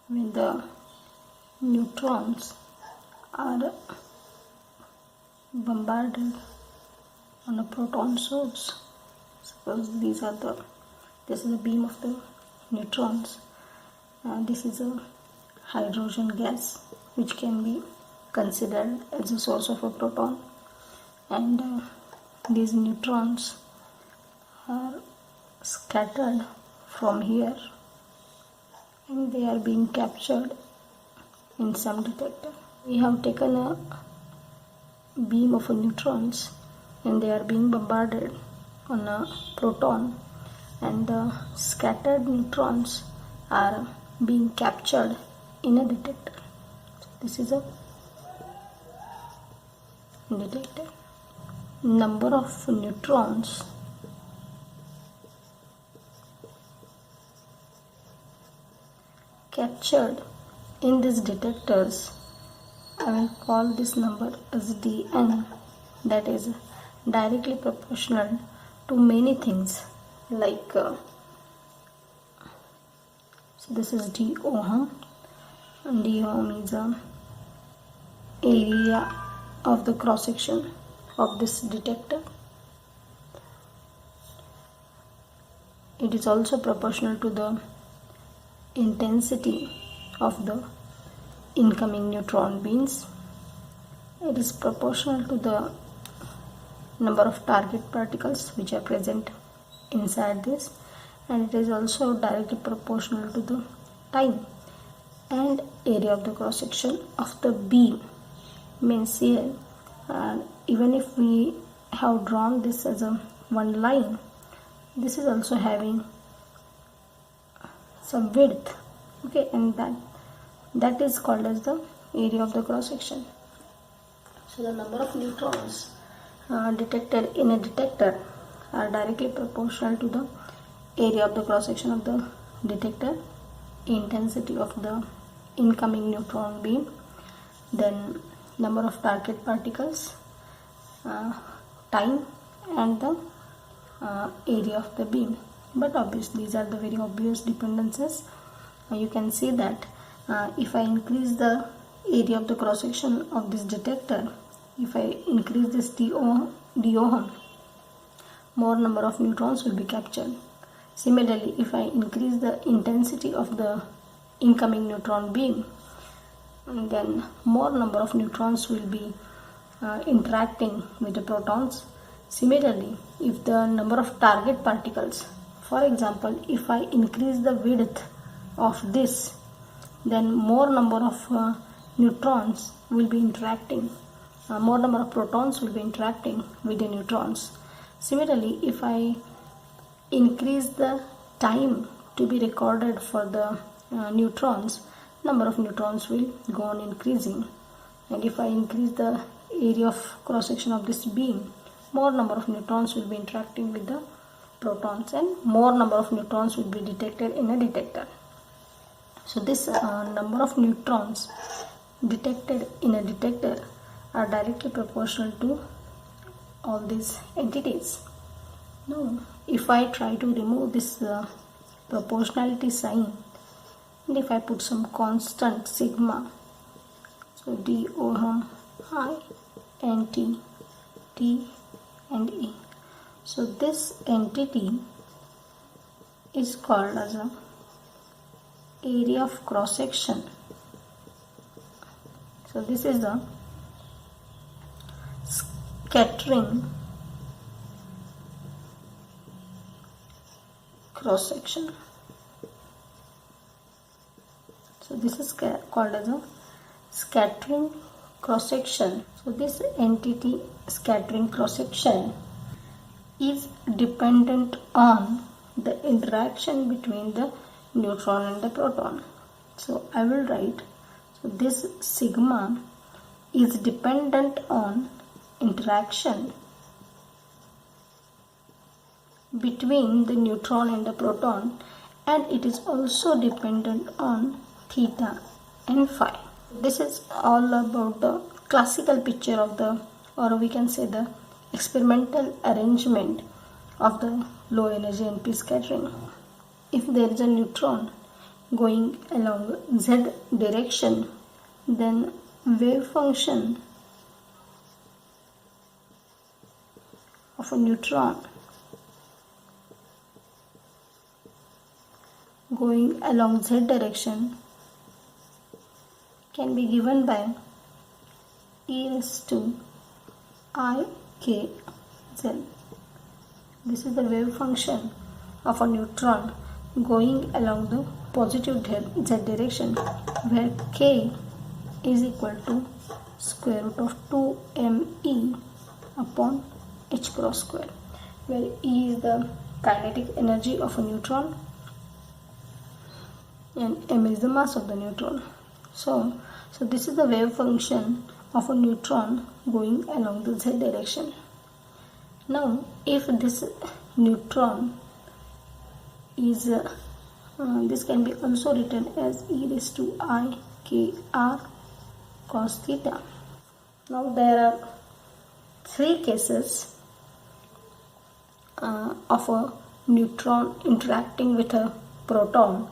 when the neutrons are bombarded on a proton source. Suppose this is the beam of the neutrons, and this is a hydrogen gas which can be considered as a source of a proton, and these neutrons are scattered from here and they are being captured in some detector. We have taken a beam of neutrons and they are being bombarded on a proton, and the scattered neutrons are being captured in a detector. This is a detector. Number of neutrons captured in these detectors, I will call this number as Dn, that is directly proportional to many things like so this is d ohm, and d ohm is the area of the cross section of this detector. It is also proportional to the intensity of the incoming neutron beams. It is proportional to the number of target particles which are present inside this, and it is also directly proportional to the time and area of the cross section of the beam. Means here, even if we have drawn this as a one line, this is also having some width, okay, and that is called as the area of the cross section. So the number of neutrons detected in a detector are directly proportional to the area of the cross section of the detector, intensity of the incoming neutron beam, then number of target particles, time, and the area of the beam. But obviously these are the very obvious dependencies. You can see that if I increase the area of the cross section of this detector, if I increase this d ohm, more number of neutrons will be captured. Similarly, if I increase the intensity of the incoming neutron beam, then more number of neutrons will be interacting with the protons. Similarly, if the number of target particles, for example, if I increase the width of this, then more number of neutrons will be interacting, more number of protons will be interacting with the neutrons. Similarly, if I increase the time to be recorded for the neutrons, number of neutrons will go on increasing. And if I increase the area of cross section of this beam, more number of neutrons will be interacting with the protons and more number of neutrons will be detected in a detector. So this number of neutrons detected in a detector are directly proportional to all these entities. Now, if I try to remove this proportionality sign, and if I put some constant sigma, so d ohm, I, nt, t, and e. So this entity is called as a area of cross section. So this is the scattering cross section. So this is called as a scattering cross section. So this entity scattering cross section is dependent on the interaction between the neutron and the proton. So I will write, so this sigma is dependent on interaction between the neutron and the proton, and it is also dependent on theta and phi. This is all about the classical picture of the, or we can say the experimental arrangement of the low energy NP scattering. If there is a neutron going along z direction, then wave function of a neutron going along z direction can be given by e raised to I k z. This is the wave function of a neutron going along the positive z direction, where k is equal to square root of 2me upon h cross square, where E is the kinetic energy of a neutron and m is the mass of the neutron. So this is the wave function of a neutron going along the z direction. Now, if this neutron is this can be also written as e raised to I k r cos theta. Now there are three cases of a neutron interacting with a proton.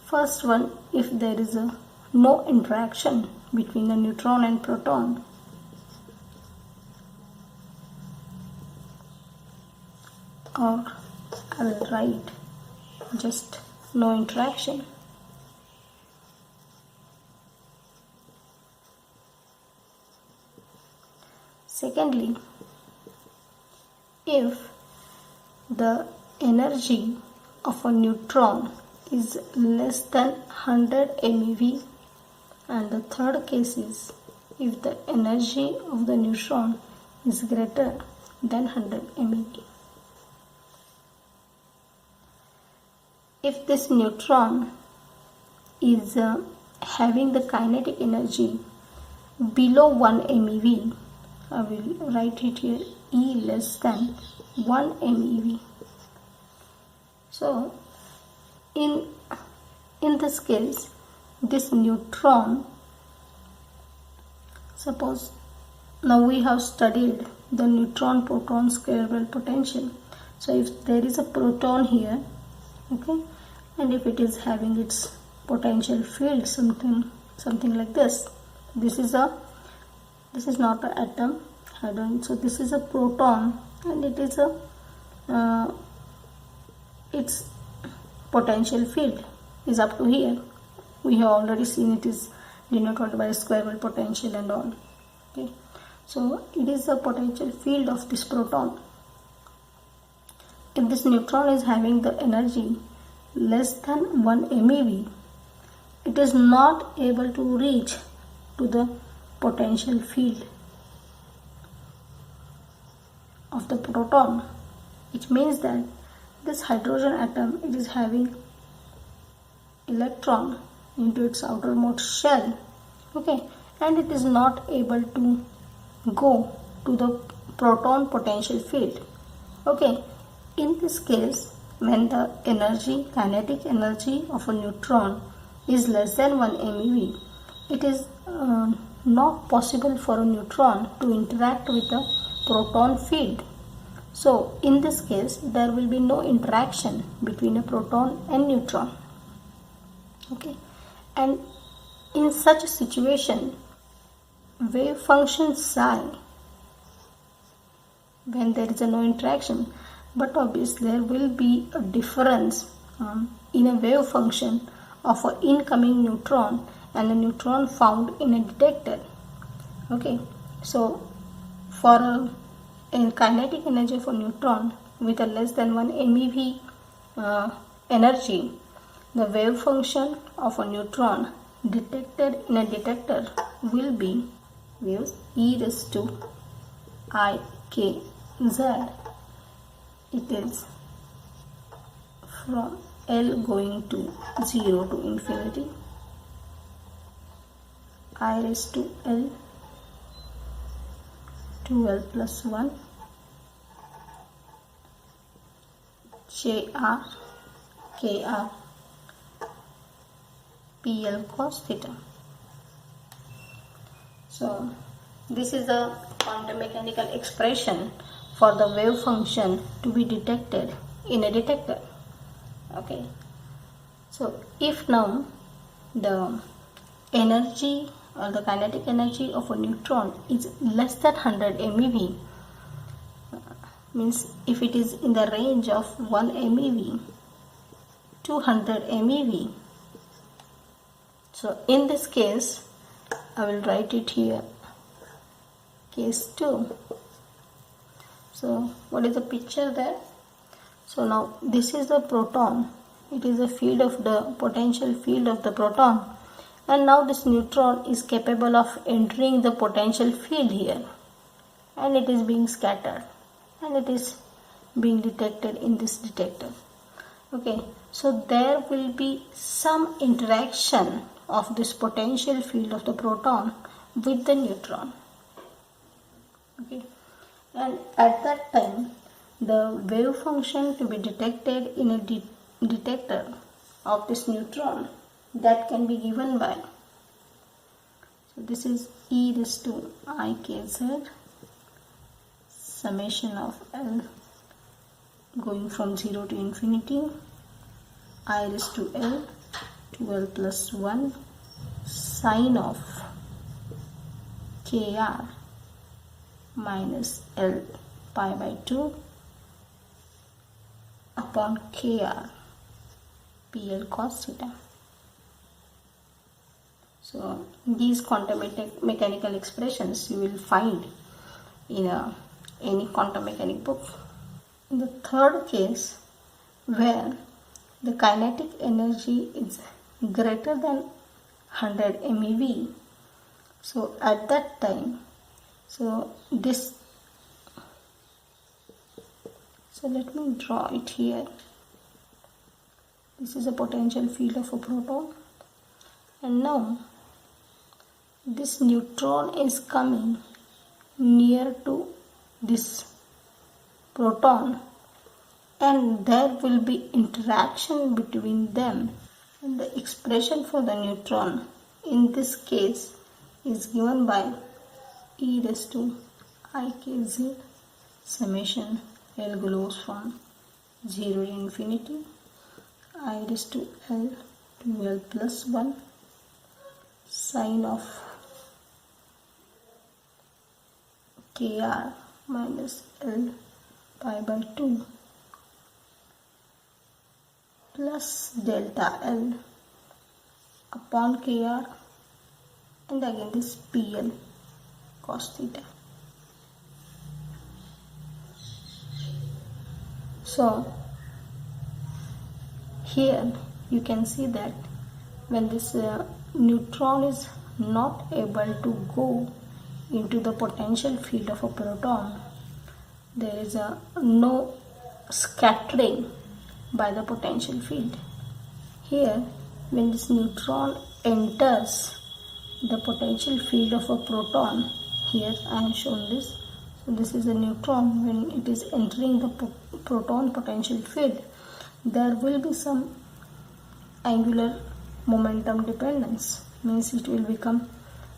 First one, if there is no interaction between the neutron and proton, or I will write just no interaction. Secondly, if the energy of a neutron is less than 100 MeV, and the third case is if the energy of the neutron is greater than 100 MeV. If this neutron is having the kinetic energy below 1 MeV, I will write it here, E less than 1 MeV. So in this case, this neutron, suppose now we have studied the neutron proton square wave potential. So if there is a proton here, okay, and if it is having its potential field something like this, this is not an atom, so this is a proton, and it is its potential field is up to here. We have already seen it is denoted by square wave potential and all. Okay, so it is the potential field of this proton. If this neutron is having the energy less than 1 MeV, it is not able to reach to the potential field of the proton, which means that this hydrogen atom, it is having electron into its outermost shell, okay, and it is not able to go to the proton potential field. Okay, in this case, when the kinetic energy of a neutron is less than 1 MeV, it is not possible for a neutron to interact with the proton field. So in this case, there will be no interaction between a proton and neutron. Okay, and in such a situation, wave function psi, when there is no interaction, but obviously there will be a difference in a wave function of an incoming neutron and a neutron found in a detector. Okay, so for a kinetic energy of a neutron with a less than 1 MeV energy, the wave function of a neutron detected in a detector will be waves e raised to I k z. It is from L going to 0 to infinity, I raised to L, 2L plus 1, JR, KR, PL cos theta. So this is the quantum mechanical expression for the wave function to be detected in a detector. Okay, So if now the energy or the kinetic energy of a neutron is less than 100 MeV, means if it is in the range of 1 MeV to 100 MeV, so in this case I will write it here, case 2. So what is the picture there? So now this is the proton, it is a field of the potential field of the proton, and now this neutron is capable of entering the potential field here, and it is being scattered and it is being detected in this detector. Okay, so there will be some interaction of this potential field of the proton with the neutron. Okay, and at that time the wave function to be detected in a detector of this neutron, that can be given by, so this is e raised to I k z summation of L going from 0 to infinity, I raised to L 2L plus 1 sine of kr minus L pi by 2 upon kr PL cos theta. So these quantum mechanical expressions you will find in any quantum mechanic book. In the third case, where the kinetic energy is greater than 100 MeV, so at that time, so let me draw it here. This is a potential field of a proton, and now this neutron is coming near to this proton, and there will be interaction between them, and the expression for the neutron in this case is given by e raised to I k z summation L goes from 0 to infinity, I raised to L 2L plus 1 sine of kr minus L pi by 2 plus delta L upon kr, and again this PL cos theta. So here you can see that when this neutron is not able to go into the potential field of a proton, there is no scattering by the potential field. Here, when this neutron enters the potential field of a proton, here I have shown this. So this is a neutron. When it is entering the proton potential field, there will be some angular momentum dependence, means it will become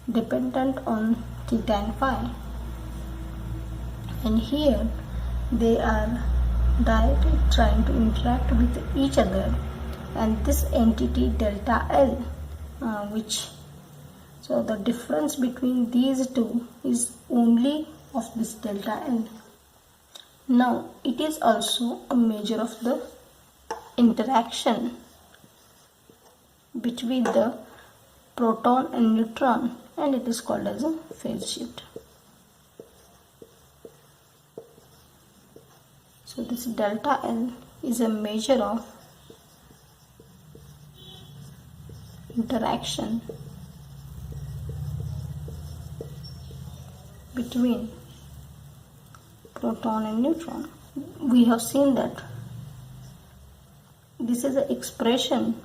dependent on theta and phi, and here they are directly trying to interact with each other, and this entity delta L, so the difference between these two is only of this delta L. Now it is also a measure of the interaction between the proton and neutron, and it is called as a phase shift. So this delta L is a measure of interaction between proton and neutron. We have seen that this is an expression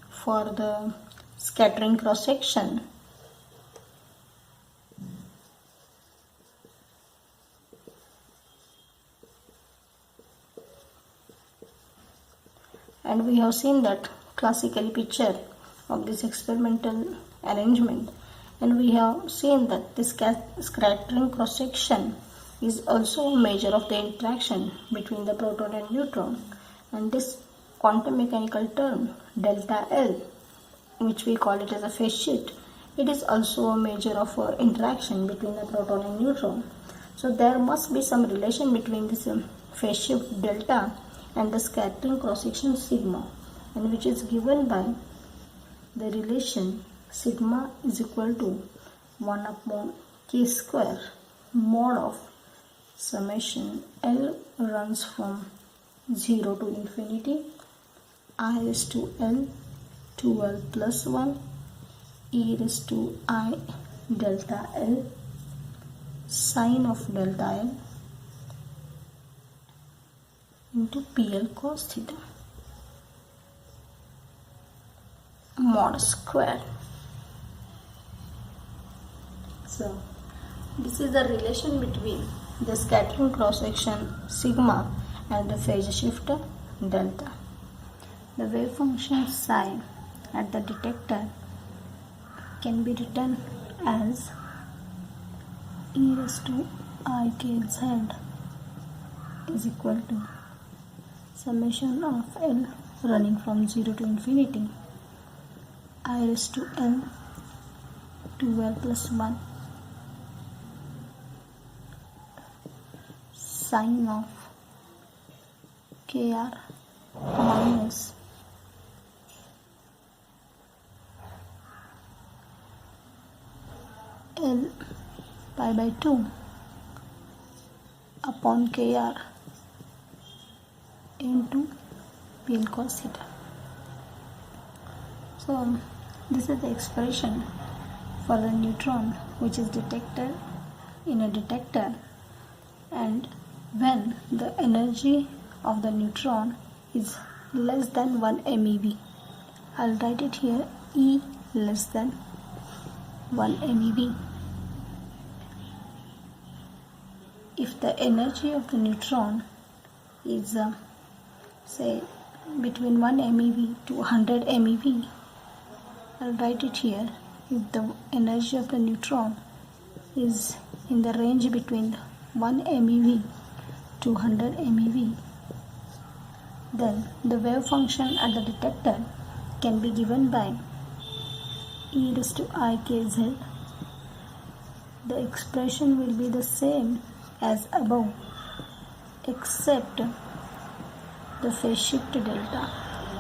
for the scattering cross section, and we have seen that classical picture of this experimental arrangement, and we have seen that this scattering cross section is also a measure of the interaction between the proton and neutron, and this quantum mechanical term delta L, which we call it as a phase shift, it is also a measure of interaction between the proton and neutron. So there must be some relation between this phase shift delta and the scattering cross section sigma, and which is given by the relation sigma is equal to 1 upon k square mod of summation L runs from 0 to infinity I raised to L 2L plus 1 e raised to I delta L sine of delta L into PL cos theta mod square. So this is the relation between the scattering cross section sigma and the phase shift delta. The wave function psi at the detector can be written as e raised to ikz is equal to summation of L running from 0 to infinity I raised to L 2L plus 1 sine of kr minus L pi by 2 upon kr into PL cos theta. So this is the expression for the neutron which is detected in a detector, and when the energy of the neutron is less than 1 MeV. I'll write it here, E less than 1 MeV. If the energy of the neutron is say between 1 MeV to 100 MeV, I'll write it here. If the energy of the neutron is in the range between 1 MeV to 100 MeV, then the wave function at the detector can be given by e raised to ikz. The expression will be the same as above, except the phase shift delta.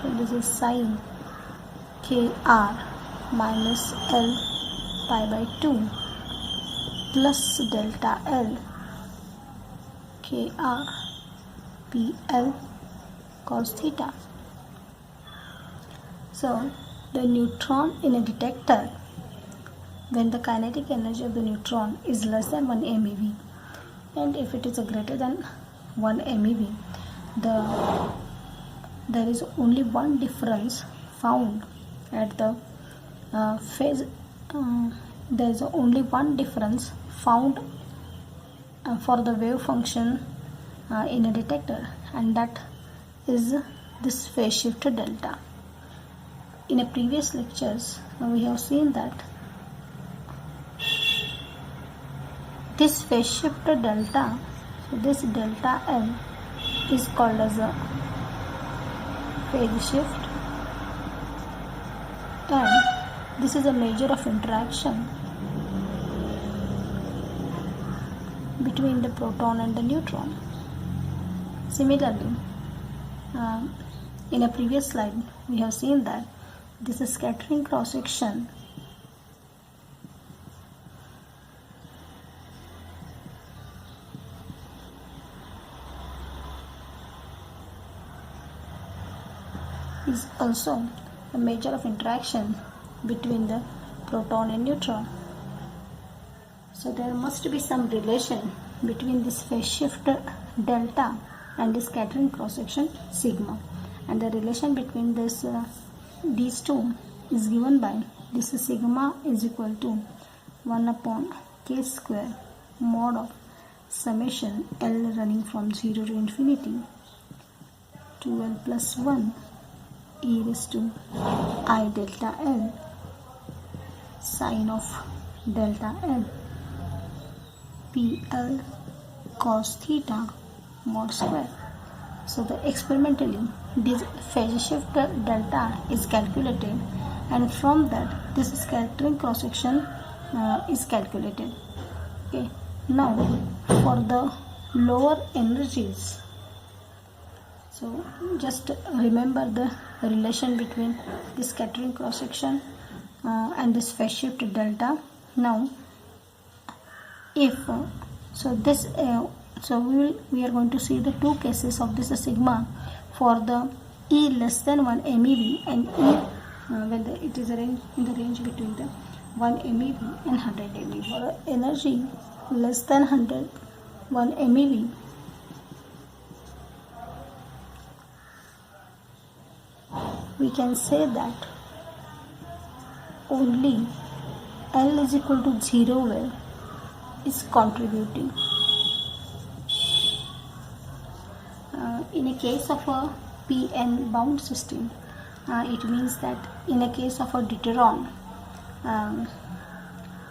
So this is sine kr minus L pi by 2 plus delta L kr PL cos theta. So the neutron in a detector, when the kinetic energy of the neutron is less than 1 MeV, and if it is greater than 1 MeV, there is only one difference found at the phase. There is only one difference found for the wave function in a detector, and that is this phase shift delta. In a previous lectures, we have seen that this phase shift delta, so this delta L is called as a phase shift, and this is a measure of interaction between the proton and the neutron. Similarly, in a previous slide, we have seen that this is scattering cross section is also a measure of interaction between the proton and neutron. So there must be some relation between this phase shift delta and the scattering cross section sigma, and the relation between these two is given by this sigma is equal to 1 upon k square mod of summation L running from 0 to infinity 2L plus 1 e raised to I delta L sine of delta L PL cos theta mod square. So the experimentally this phase shift delta is calculated, and from that this scattering cross section is calculated. Okay, now for the lower energies, so just remember the relation between the scattering cross section and this phase shift delta. Now if so this so we are going to see the two cases of this sigma for the E less than 1 MeV and E when it is in the range between the 1 MeV and 100 MeV. For energy less than 1 MeV, we can say that only L is equal to 0 wave is contributing. In a case of a p-n bound system, it means that in a case of a deuteron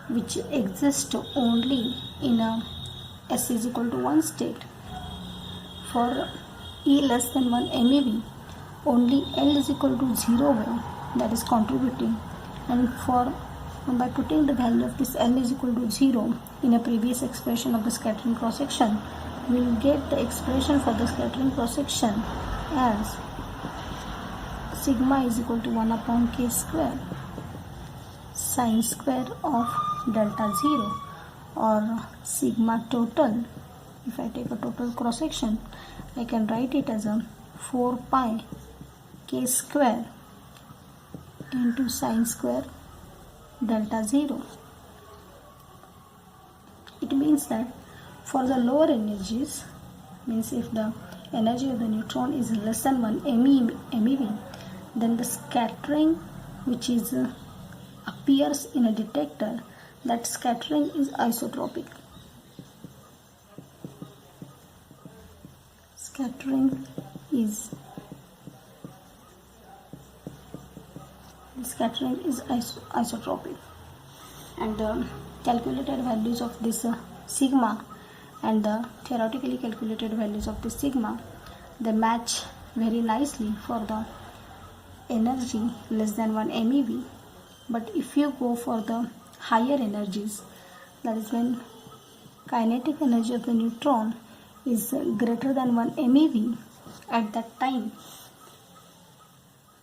which exists only in a S is equal to 1 state, for E less than 1 MeV only L is equal to 0 wave that is contributing, and for by putting the value of this L is equal to 0 in a previous expression of the scattering cross section, we will get the expression for the scattering cross section as sigma is equal to 1 upon k square sine square of delta 0, or sigma total. If I take a total cross section, I can write it as a 4 pi k square into sine square delta 0. It means that for the lower energies, means if the energy of the neutron is less than 1 MeV, then the scattering which is appears in a detector, that scattering is isotropic. Scattering is isotropic, and the calculated values of this sigma and the theoretically calculated values of this sigma, they match very nicely for the energy less than 1 MeV. But if you go for the higher energies, that is when kinetic energy of the neutron is greater than 1 MeV, at that time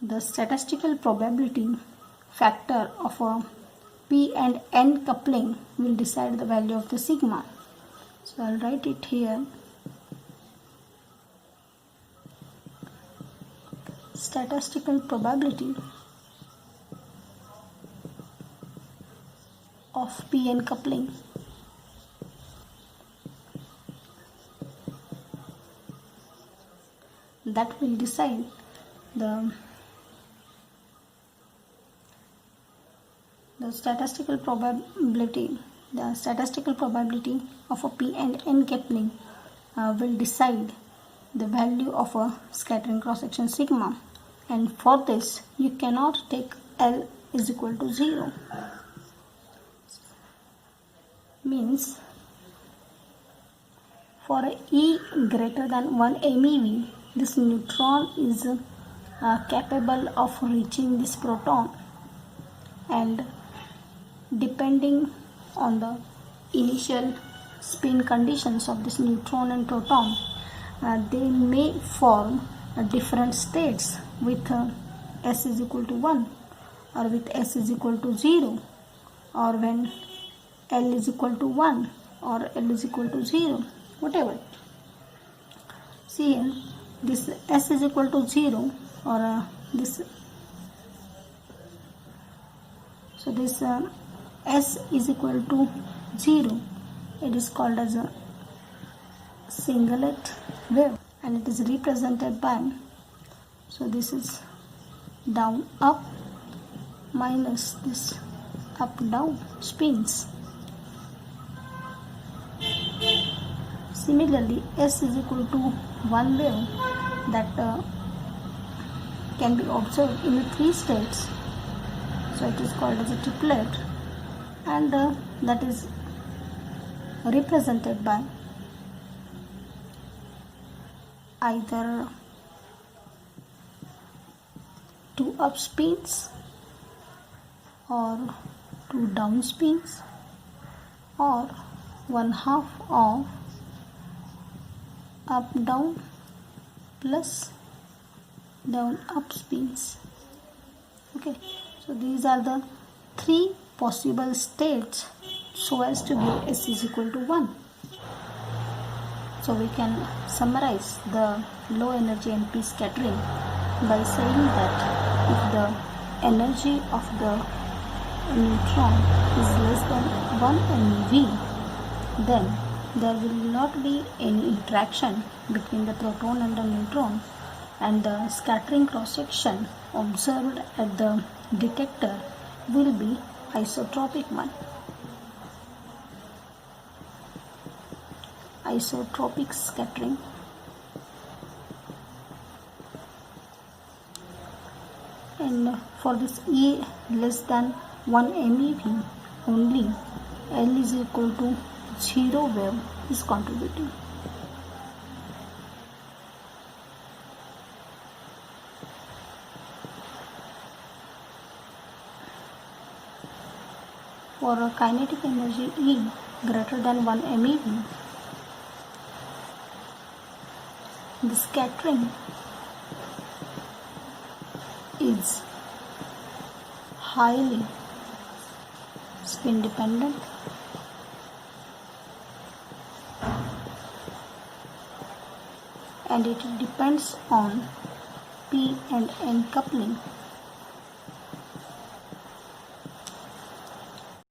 the statistical probability factor of a P and N coupling will decide the value of the sigma. So I'll write it here. Statistical probability of P-N coupling that will decide the statistical probability. The statistical probability of a P and N coupling will decide the value of a scattering cross section sigma, and for this you cannot take L is equal to 0. Means for a E greater than 1 MeV, this neutron is capable of reaching this proton, and depending on the initial spin conditions of this neutron and proton, they may form different states with S is equal to 1, or with S is equal to 0, or when L is equal to 1 or L is equal to 0, whatever. See here, this S is equal to 0, or this, so this S is equal to 0, it is called as a singlet wave, and it is represented by, so this is down up minus this up down spins. Similarly, S is equal to 1 wave that can be observed in 3 states, so it is called as a triplet, and that is represented by either 2 up spins or 2 down spins or 1/2 of up down plus down up spins. Okay, so these are the 3 possible states so as to give S is equal to 1. So we can summarize the low energy NP scattering by saying that if the energy of the neutron is less than 1 MeV, then there will not be any interaction between the proton and the neutron, and the scattering cross section observed at the detector will be isotropic one. Isotropic scattering. And for this E less than 1 MeV, only L is equal to 0 wave is contributing. For a kinetic energy E greater than 1 MeV, the scattering is highly spin dependent and it depends on P and N coupling